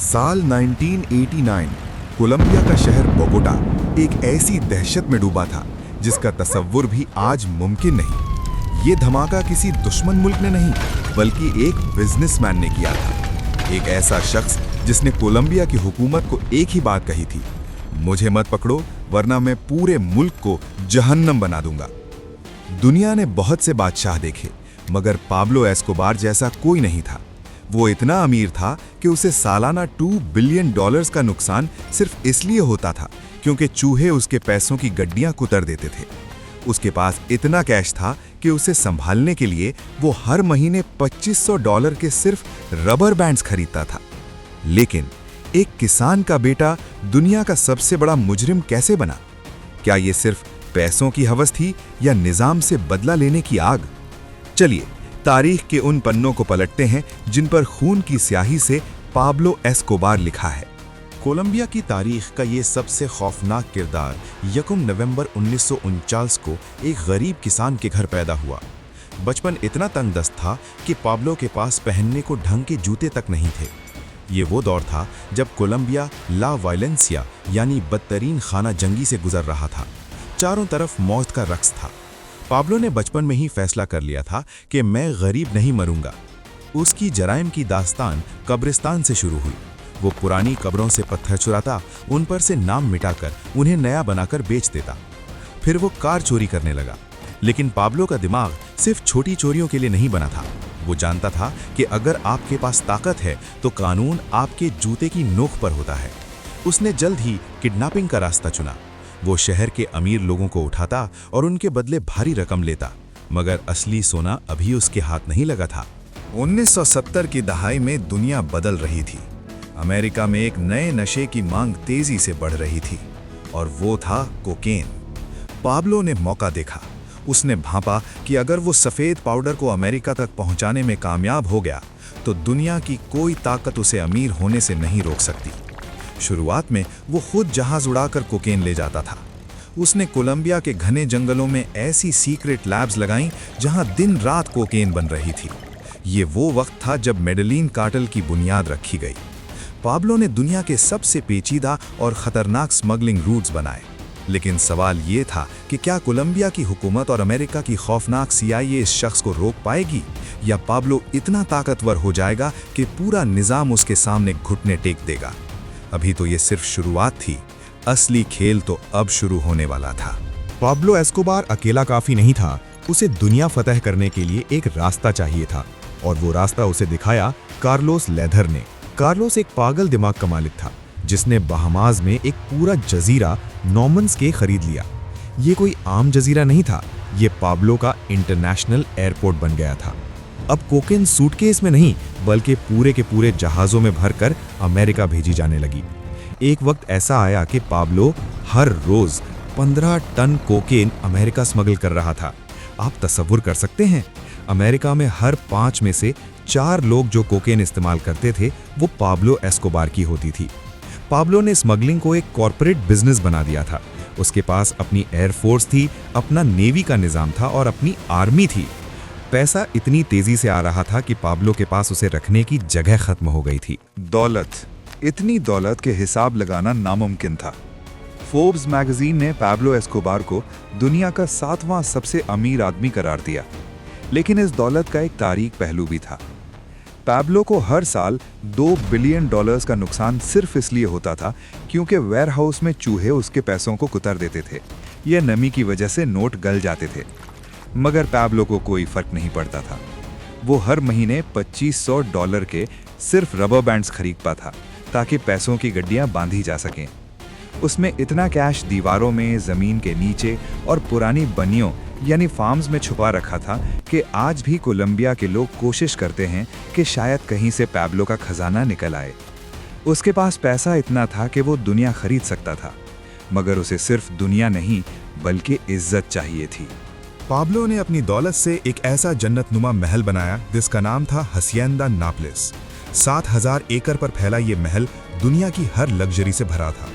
साल 1989 कोलंबिया का शहर बोगोटा एक ऐसी दहशत में डूबा था जिसका तसव्वुर भी आज मुमकिन नहीं। ये धमाका किसी दुश्मन मुल्क ने नहीं बल्कि एक बिजनेसमैन ने किया था। एक ऐसा शख्स जिसने कोलंबिया की हुकूमत को एक ही बात कही थी, मुझे मत पकड़ो वरना मैं पूरे मुल्क को जहन्नम बना दूंगा। दुनिया ने बहुत से बादशाह देखे मगर पाब्लो एस्कोबार जैसा कोई नहीं था। वो इतना अमीर था कि उसे सालाना $2 बिलियन का नुकसान सिर्फ इसलिए होता था क्योंकि चूहे उसके पैसों की गड्डियां कुतर देते थे। उसके पास इतना कैश था कि उसे संभालने के लिए वो हर महीने $2500 के सिर्फ रबर बैंड्स खरीदता था। लेकिन एक किसान का बेटा दुनिया का सबसे बड़ा मुजरिम कैसे बना? क्या ये सिर्फ पैसों की हवस थी या निजाम से बदला लेने की आग? चलिए तारीख के उन पन्नों को पलटते हैं जिन पर खून की स्याही से पाब्लो एस्कोबार लिखा है। कोलंबिया की तारीख का ये सबसे खौफनाक किरदार 1 नवंबर 1949 को एक गरीब किसान के घर पैदा हुआ। बचपन इतना तंगदस्त था कि पाब्लो के पास पहनने को ढंग के जूते तक नहीं थे। ये वो दौर था जब कोलंबिया ला वायलेंसिया यानी बदतरीन खाना जंगी से गुजर रहा था। चारों तरफ मौत का रक्स था। पाब्लो ने बचपन में ही फैसला कर लिया था कि मैं गरीब नहीं मरूंगा। उसकी जराइम की दास्तान कब्रिस्तान से शुरू हुई। वो पुरानी कब्रों से पत्थर चुराता, उन पर से नाम मिटाकर उन्हें नया बनाकर बेच देता। फिर वो कार चोरी करने लगा। लेकिन पाब्लो का दिमाग सिर्फ छोटी चोरियों के लिए नहीं बना था। वो जानता था कि अगर आपके पास ताकत है तो कानून आपके जूते की नोक पर होता है। उसने जल्द ही किडनैपिंग का रास्ता चुना। वो शहर के अमीर लोगों को उठाता और उनके बदले भारी रकम लेता, मगर असली सोना अभी उसके हाथ नहीं लगा था। 1970 की दहाई में दुनिया बदल रही थी। अमेरिका में एक नए नशे की मांग तेजी से बढ़ रही थी और वो था कोकेन। पाब्लो ने मौका देखा। उसने भांपा कि अगर वो सफ़ेद पाउडर को अमेरिका तक पहुंचाने में कामयाब हो गया तो दुनिया की कोई ताकत उसे अमीर होने से नहीं रोक सकती। शुरुआत में वो खुद जहाज उड़ाकर कोकेन ले जाता था। उसने कोलंबिया के घने जंगलों में ऐसी सीक्रेट लैब्स लगाईं जहां दिन रात कोकेन बन रही थी। ये वो वक्त था जब मेडेलिन कार्टेल की बुनियाद रखी गई। पाब्लो ने दुनिया के सबसे पेचीदा और ख़तरनाक स्मगलिंग रूट्स बनाए। लेकिन सवाल ये था कि क्या कोलंबिया की हुकूमत और अमेरिका की खौफनाक CIA इस शख्स को रोक पाएगी या पाब्लो इतना ताकतवर हो जाएगा कि पूरा निज़ाम उसके सामने घुटने टेक देगा? अभी तो ये सिर्फ शुरुआत थी, असली खेल तो अब शुरू होने वाला था। पाब्लो एस्कोबार अकेला काफ़ी नहीं था। उसे दुनिया फतह करने के लिए एक रास्ता चाहिए था और वो रास्ता उसे दिखाया कार्लोस लेथर ने। कार्लोस एक पागल दिमाग का मालिक था जिसने बहामास में एक पूरा जजीरा नॉर्मन्स के खरीद लिया। ये कोई आम जजीरा नहीं था, ये पाब्लो का इंटरनेशनल एयरपोर्ट बन गया था। अब कोकेन सूटकेस में नहीं बल्कि पूरे के पूरे जहाज़ों में भरकर अमेरिका भेजी जाने लगी। एक वक्त ऐसा आया कि पाब्लो हर रोज़ 15 टन कोकेन अमेरिका स्मगल कर रहा था। आप तसव्वुर कर सकते हैं, अमेरिका में हर 5 में से 4 लोग जो कोकेन इस्तेमाल करते थे वो पाब्लो एस्कोबार की होती थी। पाब्लो ने स्मगलिंग को एक कॉरपोरेट बिजनेस बना दिया था। उसके पास अपनी एयरफोर्स थी, अपना नेवी का निज़ाम था और अपनी आर्मी थी। पैसा इतनी तेजी से आ रहा था कि पाब्लो के पास उसे रखने की जगह खत्म हो गई थी। इतनी दौलत के हिसाब लगाना नामुमकिन था। फोर्ब्स मैगजीन ने पाब्लो एस्कोबार को दुनिया का 7वां सबसे अमीर आदमी करार दिया। लेकिन इस दौलत का एक तारीख पहलू भी था। पाब्लो को हर साल $2 बिलियन का नुकसान सिर्फ इसलिए होता था क्योंकि वेयरहाउस में चूहे उसके पैसों को कुतर देते थे। यह नमी की वजह से नोट गल जाते थे। मगर पाब्लो को कोई फर्क नहीं पड़ता था। वो हर महीने $2500 के सिर्फ रबर बैंड्स खरीदता था ताकि पैसों की गड्डियां बांधी जा सकें। उसमें इतना कैश दीवारों में, ज़मीन के नीचे और पुरानी बनियों यानी फार्म्स में छुपा रखा था कि आज भी कोलंबिया के लोग कोशिश करते हैं कि शायद कहीं से पाब्लो का खजाना निकल आए। उसके पास पैसा इतना था कि वो दुनिया खरीद सकता था, मगर उसे सिर्फ दुनिया नहीं बल्कि इज्जत चाहिए थी। पाब्लो ने अपनी दौलत से एक ऐसा जन्नतनुमा महल बनाया जिसका नाम था हसिएंदा नाप्लेस। 7000 एकड़ पर फैला ये महल दुनिया की हर लग्जरी से भरा था।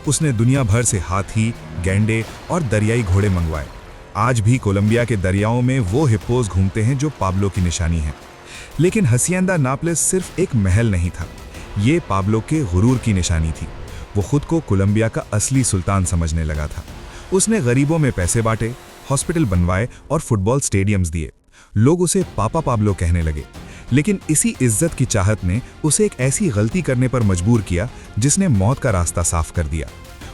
उसने दुनिया भर से हाथी, गैंडे और दरियाई घोड़े मंगवाए। आज भी कोलंबिया के दरियाओं में वो हिप्पोस घूमते हैं जो पाब्लो की निशानी है। लेकिन हसिएंदा नाप्लेस सिर्फ एक महल नहीं था, ये पाब्लो के गुरूर की निशानी थी। वो खुद को कोलंबिया का असली सुल्तान समझने लगा था। उसने गरीबों में पैसे बांटे, हॉस्पिटल बनवाए और फुटबॉल स्टेडियम्स दिए। लोग उसे पापा पाब्लो कहने लगे। लेकिन इसी इज्जत की चाहत ने उसे एक ऐसी गलती करने पर मजबूर किया जिसने मौत का रास्ता साफ कर दिया।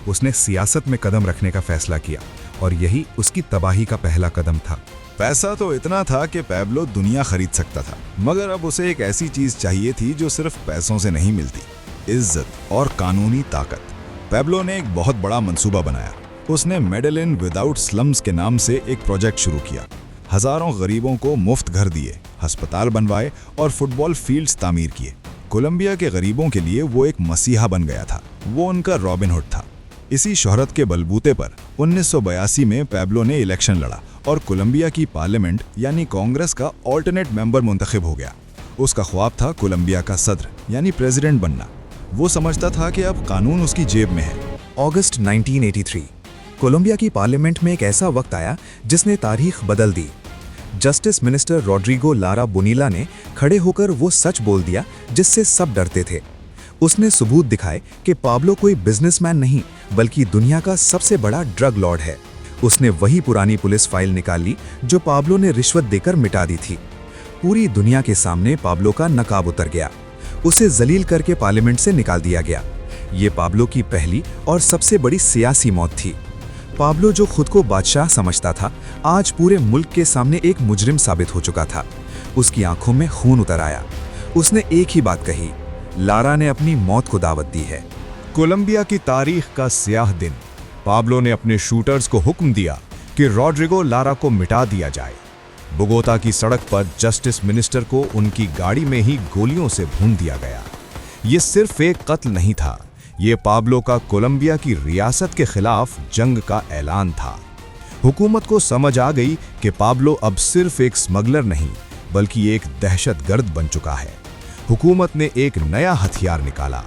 उसने सियासत में कदम रखने का फैसला किया और यही उसकी तबाही का पहला कदम था। पैसा तो इतना था कि पैब्लो दुनिया खरीद सकता था, मगर अब उसे एक ऐसी चीज चाहिए थी जो सिर्फ पैसों से नहीं मिलती, इज्जत और कानूनी ताकत। पैब्लो ने एक बहुत बड़ा मंसूबा बनाया। उसने मेडेलिन विदाउट स्लम्स के नाम से एक प्रोजेक्ट शुरू किया। हजारों गरीबों को मुफ्त घर दिए, अस्पताल बनवाए और फुटबॉल फील्ड्स तामीर किए। कोलंबिया के गरीबों के लिए वो एक मसीहा बन गया था। वो उनका रॉबिन हुड था। इसी शोहरत के बलबूते पर 1982 में पैब्लो ने इलेक्शन लड़ा और कोलंबिया की पार्लियामेंट यानी कांग्रेस का ऑल्टरनेट मेंबर मुंतखब हो गया। उसका ख्वाब था कोलंबिया का सदर यानी प्रेसिडेंट बनना। वो समझता था कि अब कानून उसकी जेब में है। अगस्त 1983 कोलंबिया की पार्लियामेंट में एक ऐसा वक्त आया जिसने तारीख बदल दी। जस्टिस मिनिस्टर रॉड्रिगो लारा बोनीला ने खड़े होकर वो सच बोल दिया जिससे सब डरते थे। उसने सबूत दिखाए कि पाब्लो कोई बिजनेसमैन नहीं बल्कि दुनिया का सबसे बड़ा ड्रग लॉर्ड है। उसने वही पुरानी पुलिस फाइल निकाल ली जो पाब्लो ने रिश्वत देकर मिटा दी थी। पूरी दुनिया के सामने पाब्लो का नकाब उतर गया। उसे जलील करके पार्लियामेंट से निकाल दिया गया। ये पाब्लो की पहली और सबसे बड़ी सियासी मौत थी। पाब्लो जो खुद को बादशाह समझता था, आज पूरे मुल्क के सामने एक मुजरिम साबित हो चुका था। उसकी आंखों में खून उतर आया। उसने एक ही बात कही, लारा ने अपनी मौत को दावत दी है। कोलंबिया की तारीख का स्याह दिन। पाब्लो ने अपने शूटर्स को हुक्म दिया कि रॉड्रिगो लारा को मिटा दिया जाए। बोगोता की सड़क पर जस्टिस मिनिस्टर को उनकी गाड़ी में ही गोलियों से भून दिया गया। ये सिर्फ एक कत्ल नहीं था, ये पाब्लो का कोलंबिया की रियासत के खिलाफ जंग का ऐलान था। हुकूमत को समझ आ गई कि पाब्लो अब सिर्फ एक स्मगलर नहीं बल्कि एक दहशतगर्द बन चुका है। हुकूमत ने एक नया हथियार निकाला,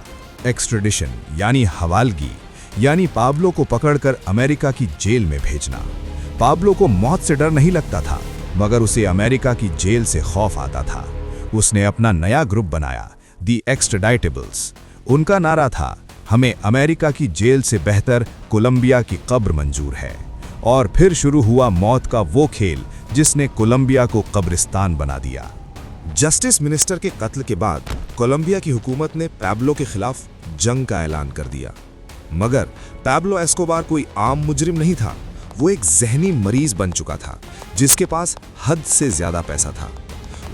एक्स्ट्रेडिशन यानी हवालगी, यानी पाब्लो को पकड़कर अमेरिका की जेल में भेजना। पाब्लो को मौत से डर नहीं लगता था, मगर उसे अमेरिका की जेल से खौफ आता था। उसने अपना नया ग्रुप बनाया, दी एक्स्ट्राडाइटेबल्स। उनका नारा था, हमें अमेरिका की जेल से बेहतर कोलंबिया की कब्र मंजूर है। और फिर शुरू हुआ मौत का वो खेल जिसने कोलंबिया को कब्रिस्तान बना दिया। जस्टिस मिनिस्टर के कत्ल के बाद कोलंबिया की हुकूमत ने पैब्लो के खिलाफ जंग का ऐलान कर दिया। मगर पैब्लो एस्कोबार कोई आम मुजरिम नहीं था। वो एक जहनी मरीज बन चुका था जिसके पास हद से ज्यादा पैसा था।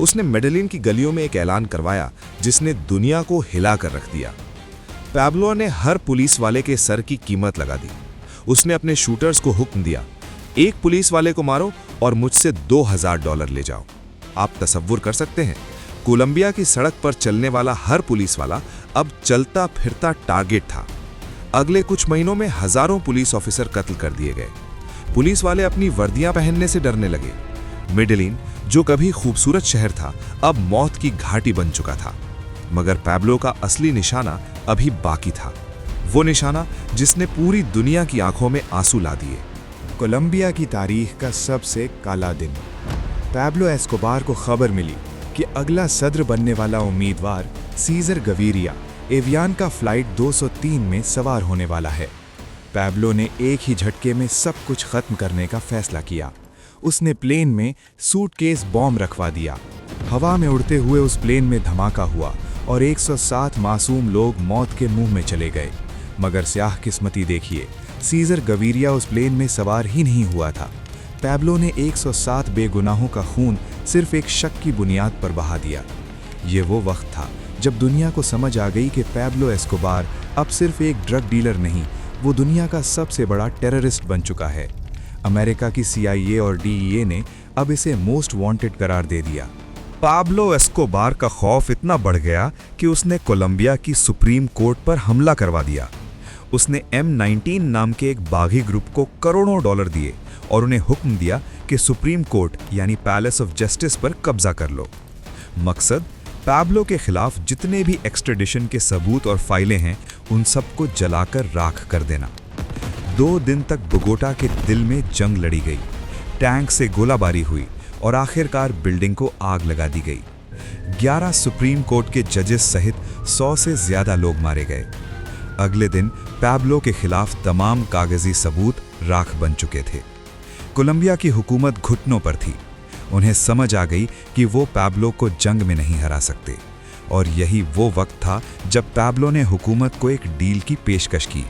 उसने मेडेलिन की गलियों में एक ऐलान करवाया जिसने दुनिया को हिला कर रख दिया। पैब्लो ने हर पुलिस वाले के सर की कीमत लगा दी। उसने अपने शूटर्स को हुक्म दिया, एक पुलिस वाले को मारो और मुझसे $2000 ले जाओ। आप तसव्वुर कर सकते हैं, कोलंबिया की सड़क पर चलने वाला हर पुलिस वाला अब चलता फिरता टारगेट था। अगले कुछ महीनों में हजारों पुलिस ऑफिसर कत्ल कर दिए गए। पुलिस वाले अपनी वर्दियां पहनने से डरने लगे। मेडेलिन, जो कभी खूबसूरत शहर था, अब मौत की घाटी बन चुका था। मगर पैब्लो का असली निशाना अभी बाकी था, वो निशाना जिसने पूरी दुनिया की आंखों में आंसू ला दिए। कोलंबिया की तारीख का सबसे काला दिन। पैब्लो एस्कोबार को खबर मिली कि अगला सदर बनने वाला उम्मीदवार सीजर गवीरिया एवियान का फ्लाइट 203 में सवार होने वाला है। पैब्लो ने एक ही झटके में सब कुछ खत्म करने का फैसला किया। उसने प्लेन में सूटकेस बॉम्ब रखवा दिया। हवा में उड़ते हुए उस प्लेन में धमाका हुआ और 107 मासूम लोग मौत के मुंह में चले गए। मगर स्याह किस्मती देखिए, सीजर गवीरिया उस प्लेन में सवार ही नहीं हुआ था। पैब्लो ने 107 बेगुनाहों का खून सिर्फ एक शक की बुनियाद पर बहा दिया। ये वो वक्त था जब दुनिया को समझ आ गई कि पैब्लो एस्कोबार अब सिर्फ एक ड्रग डीलर नहीं, वो दुनिया का सबसे बड़ा टेररिस्ट बन चुका है। अमेरिका की CIA और DEA ने अब इसे मोस्ट वांटेड करार दे दिया। पाब्लो एस्कोबार का खौफ इतना बढ़ गया कि उसने कोलंबिया की सुप्रीम कोर्ट पर हमला करवा दिया। उसने M19 नाम के एक बागी ग्रुप को करोड़ों डॉलर दिए और उन्हें हुक्म दिया कि सुप्रीम कोर्ट यानी पैलेस ऑफ जस्टिस पर कब्जा कर लो। मकसद, पैब्लो के खिलाफ जितने भी एक्स्ट्रेडिशन के सबूत और फाइलें हैं उन सबको जलाकर राख कर देना। 2 दिन तक बोगोटा के दिल में जंग लड़ी गई, टैंक से गोलाबारी हुई और आखिरकार बिल्डिंग को आग लगा दी गई। 11 सुप्रीम कोर्ट के जजेस सहित 100 से ज्यादा लोग मारे गए। अगले दिन पैब्लो के खिलाफ तमाम कागजी सबूत राख बन चुके थे। कोलंबिया की हुकूमत घुटनों पर थी। उन्हें समझ आ गई कि वो पैब्लो को जंग में नहीं हरा सकते, और यही वो वक्त था जब पैब्लो ने हुकूमत को एक डील की पेशकश की,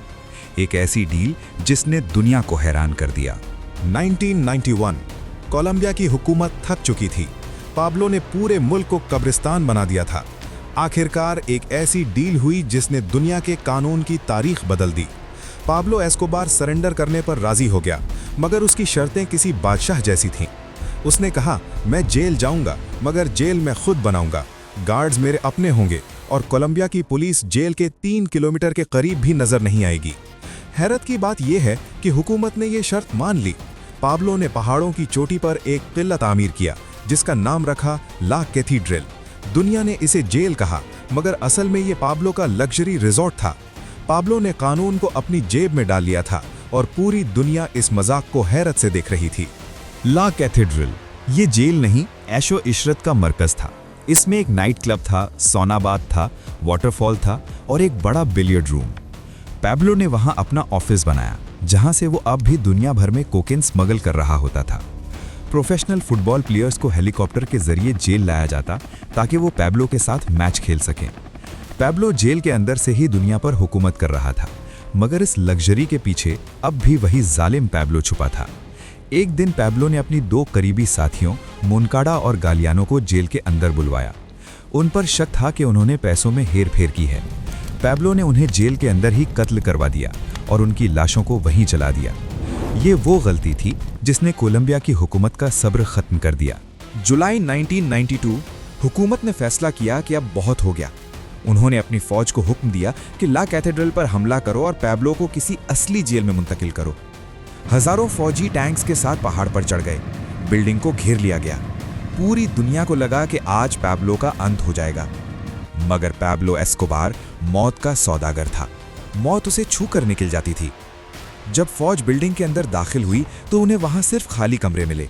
एक ऐसी डील जिसने दुनिया को हैरान कर दिया। 1991 कोलंबिया की हुकूमत थक चुकी थी। पाब्लो ने पूरे मुल्क को कब्रिस्तान बना दिया था। आखिरकार एक ऐसी डील हुई जिसने दुनिया के कानून की तारीख बदल दी। पाब्लो एस्कोबार सरेंडर करने पर राजी हो गया, मगर उसकी शर्तें किसी बादशाह जैसी थीं। उसने कहा, मैं जेल जाऊंगा, मगर जेल मैं खुद बनाऊंगा, गार्ड्स मेरे अपने होंगे और कोलंबिया की पुलिस जेल के 3 किलोमीटर के करीब भी नजर नहीं आएगी। हैरत की बात यह है कि हुकूमत ने यह शर्त मान ली। पाब्लो ने पहाड़ों की चोटी पर एक किला तामीर किया जिसका नाम रखा ला कैथीड्रल। दुनिया ने इसे जेल कहा, मगर असल में यह पाब्लो का लग्जरी रिजॉर्ट था। पाब्लो ने कानून को अपनी जेब में डाल लिया था और पूरी दुनिया इस मजाक को हैरत से देख रही थी। ला कैथेड्रल ये जेल नहीं, ऐशो इशरत का मरकज था। इसमें एक नाइट क्लब था, सोनाबाद था, वाटरफॉल था और एक बड़ा बिलियर्ड रूम। पैब्लो ने वहां अपना ऑफिस बनाया, जहां से वो अब भी दुनिया भर में कोकेन स्मगल कर रहा होता था। प्रोफेशनल फुटबॉल प्लेयर्स को हेलीकॉप्टर के जरिए जेल लाया जाता ताकि वो पैब्लो के साथ मैच खेल सकें। पैब्लो जेल के अंदर से ही दुनिया पर हुकूमत कर रहा था, मगर इस लग्जरी के पीछे अब भी वही जालिम पैब्लो छुपा था। एक दिन पैब्लो ने अपनी 2 करीबी साथियों मोनकाडा और गालियानो को जेल के अंदर बुलवाया। उन पर शक था कि उन्होंने पैसों में हेरफेर की है। पैब्लो ने उन्हें जेल के अंदर ही कत्ल करवा दिया और उनकी लाशों को वहीं जला दिया। ये वो गलती थी जिसने कोलंबिया की हुकूमत का सब्र खत्म कर दिया। जुलाई 1992 हुकूमत ने फैसला किया कि अब बहुत हो गया। उन्होंने अपनी फौज को हुक्म दिया कि ला कैथेड्रल पर हमला करो और पैब्लो को किसी असली जेल में मुंतकिल करो। हजारों फौजी टैंक्स के साथ पहाड़ पर चढ़ गए। बिल्डिंग को घेर लिया गया। पूरी दुनिया को लगा कि आज पैब्लो का अंत हो जाएगा, मगर पैब्लो एस्कोबार मौत का सौदागर था। मौत उसे छू कर निकल जाती थी। जब फौज बिल्डिंग के अंदर दाखिल हुई तो उन्हें वहां सिर्फ खाली कमरे मिले।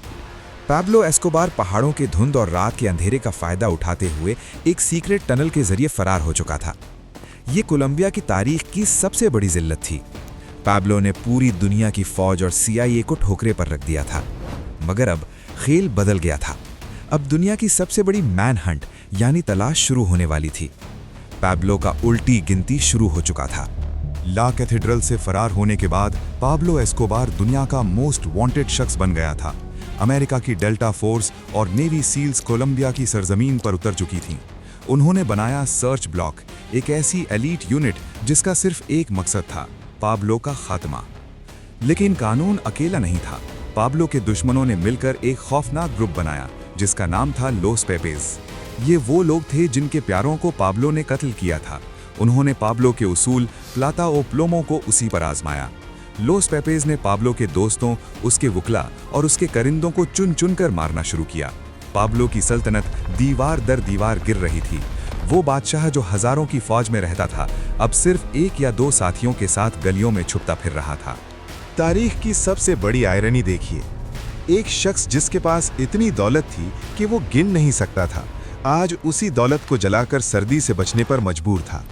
पैब्लो एस्कोबार पहाड़ों के धुंध और रात के अंधेरे का फायदा उठाते हुए एक सीक्रेट टनल के जरिए फरार हो चुका था। ये कोलंबिया की तारीख की सबसे बड़ी जिल्लत थी। पैब्लो ने पूरी दुनिया की फौज और CIA को ठोकरे पर रख दिया था, मगर अब खेल बदल गया था। अब दुनिया की सबसे बड़ी मैन हंट यानी तलाश शुरू होने वाली थी। पैब्लो का उल्टी गिनती शुरू हो चुका था। ला कैथेड्रल से फरार होने के बाद पाब्लो एस्कोबार दुनिया का मोस्ट वांटेड शख्स बन गया था। अमेरिका की डेल्टा फोर्स और नेवी सील्स कोलंबिया की सरजमीन पर उतर चुकी थीं। उन्होंने बनाया सर्च ब्लॉक, एक ऐसी एलीट यूनिट जिसका सिर्फ एक मकसद था, पाब्लो का खात्मा। लेकिन कानून अकेला नहीं था। पाब्लो के दुश्मनों ने मिलकर एक खौफनाक ग्रुप बनाया जिसका नाम था लोस पेपेज। ये वो लोग थे जिनके प्यारों को पाब्लो ने कत्ल किया था। उन्होंने पाब्लो के उसूल प्लाता ओ प्लोमो को उसी पर आजमाया। लोस पेपेज ने पाब्लो के दोस्तों, उसके वुकला और उसके करिंदों को चुन चुन कर मारना शुरू किया। पाब्लो की सल्तनत दीवार दर दीवार गिर रही थी। वो बादशाह जो हजारों की फौज में रहता था, अब सिर्फ 1 या 2 साथियों के साथ गलियों में छुपता फिर रहा था। तारीख की सबसे बड़ी आयरनी देखिए, एक शख्स जिसके पास इतनी दौलत थी कि वो गिन नहीं सकता था, आज उसी दौलत को जलाकर सर्दी से बचने पर मजबूर था।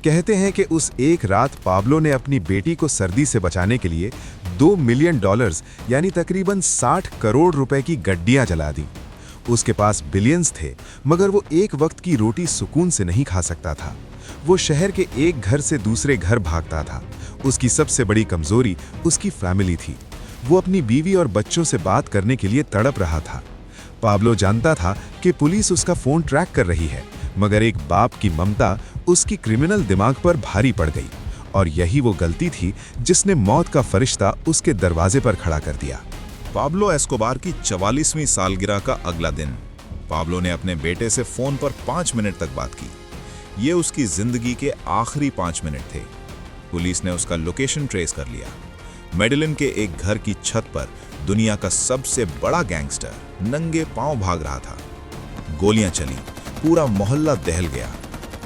कहते हैं कि उस एक रात पाब्लो ने अपनी बेटी को सर्दी से बचाने के लिए $2 मिलियन यानी तकरीबन 60 करोड़ रुपए की गड्डियां जला दी। उसके पास बिलियंस थे, मगर वो एक वक्त की रोटी सुकून से नहीं खा सकता था। वो शहर के एक घर से दूसरे घर भागता था। उसकी सबसे बड़ी कमजोरी उसकी फैमिली थी। वो अपनी बीवी और बच्चों से बात करने के लिए तड़प रहा था। पाब्लो जानता था कि पुलिस उसका फोन ट्रैक कर रही है, मगर एक बाप की ममता उसकी क्रिमिनल दिमाग पर भारी पड़ गई, और यही वो गलती थी जिसने मौत का फरिश्ता उसके दरवाजे पर खड़ा कर दिया। पाब्लो एस्कोबार की 44वीं सालगिरह का अगला दिन। पाब्लो ने अपने बेटे से फोन पर 5 मिनट तक बात की। ये उसकी जिंदगी के आखिरी 5 मिनट थे। पुलिस ने उसका लोकेशन ट्रेस कर लिया। मेडेलिन के एक घर की छत पर दुनिया का सबसे बड़ा गैंगस्टर नंगे पांव भाग रहा था। गोलियां चली, पूरा मोहल्ला दहल गया।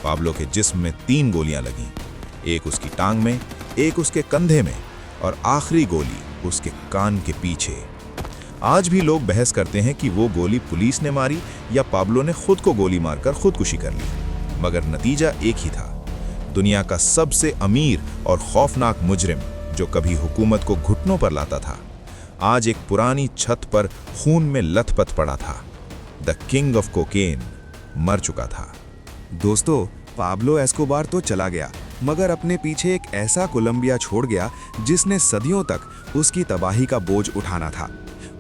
पाब्लो के जिस्म में 3 गोलियां लगीं, एक उसकी टांग में, एक उसके कंधे में और आखिरी गोली उसके कान के पीछे। आज भी लोग बहस करते हैं कि वो गोली पुलिस ने मारी या पाब्लो ने खुद को गोली मारकर खुदकुशी कर ली, मगर नतीजा एक ही था। दुनिया का सबसे अमीर और खौफनाक मुजरिम जो कभी हुकूमत को घुटनों पर लाता था, आज एक पुरानी छत पर खून में लथपथ पड़ा था। द किंग ऑफ कोकेन मर चुका था। दोस्तों, पाब्लो एस्कोबार तो चला गया, मगर अपने पीछे एक ऐसा कोलंबिया छोड़ गया जिसने सदियों तक उसकी तबाही का बोझ उठाना था।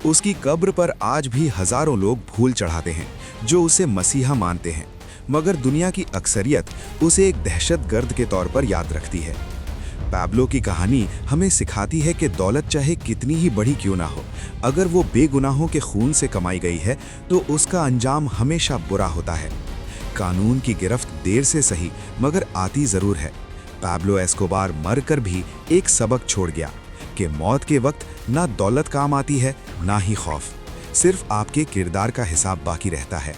उसकी कब्र पर आज भी हजारों लोग फूल चढ़ाते हैं जो उसे मसीहा मानते हैं, मगर दुनिया की अक्सरियत उसे एक दहशतगर्द के तौर पर याद रखती है। पाब्लो की कहानी हमें सिखाती है कि दौलत चाहे कितनी ही बड़ी क्यों ना हो, अगर वो बेगुनाहों के खून से कमाई गई है तो उसका अंजाम हमेशा बुरा होता है। कानून की गिरफ्त देर से सही मगर आती जरूर है। पाब्लो एस्कोबार मरकर भी एक सबक छोड़ गया कि मौत के वक्त ना दौलत काम आती है ना ही खौफ, सिर्फ आपके किरदार का हिसाब बाकी रहता है।